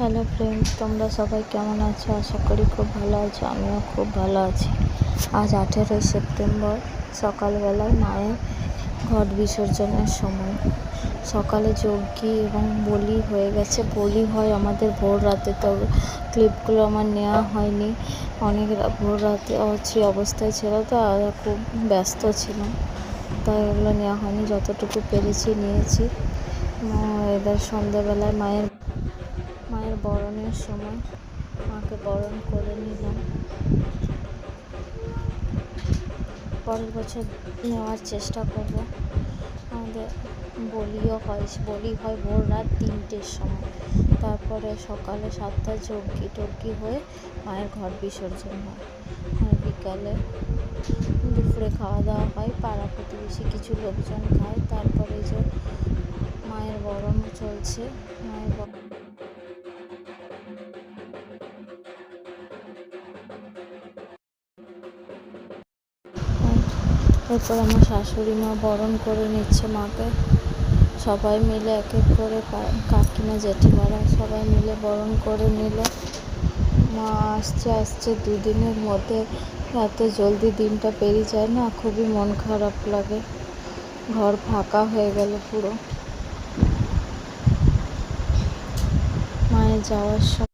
Hello friends, তোমরা সবাই কেমন আছো? আশা করি খুব ভালো আছো। আমিও খুব ভালো আছি। আজ 18ই সেপ্টেম্বর সকালবেলায় মায়ের ঘট বিসর্জনের সময়। সকালে যজ্ঞ এবং বলি হয়ে গেছে। বলি হয় আমাদের ভোর রাতে, তবে ক্লিপগুলো আমার নেওয়া হয়নি। অনেক ভোর রাতে অবস্থায় ছিল, তো খুব ব্যস্ত ছিলাম, তাই এগুলো নেওয়া হয়নি। যতটুকু পেরেছি নিয়েছি। এবার সন্ধ্যাবেলায় মায়ের বরণের সময় মাকে বরণ করে নিলাম। পরের বছর নেওয়ার চেষ্টা করব। আমাদের বলি হয় ভোর রাত 3টের সময়। তারপরে সকালে 7টায় যজ্ঞি হয়ে মায়ের ঘট বিসর্জন হয়। আর বিকালে দুপুরে খাওয়া দাওয়া হয়, পাড়া প্রতিবেশী কিছু লোকজন খায়। তারপরে যে মায়ের বরণ চলছে, এরপর আমার শাশুড়ি মা বরণ করে নিচ্ছে মাকে। সবাই মিলে এক এক করে কাকিমা জেঠিমারা সবাই মিলে বরণ করে নিল। মা আসছে 2 দিনের মধ্যে। এত জলদি দিনটা পেরিয়ে যায় না, খুবই মন খারাপ লাগে। ঘর ফাঁকা হয়ে গেল পুরো মায়ের যাওয়ার সময়।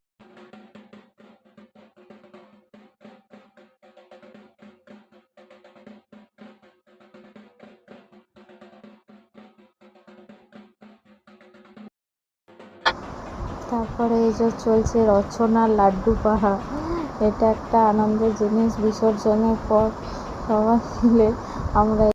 তারপরে এই যে চলছে রচনার লাড্ডু পাড়া। এটা একটা আনন্দের জিনিস। বিসর্জনের পর সবাই মিলে আমরা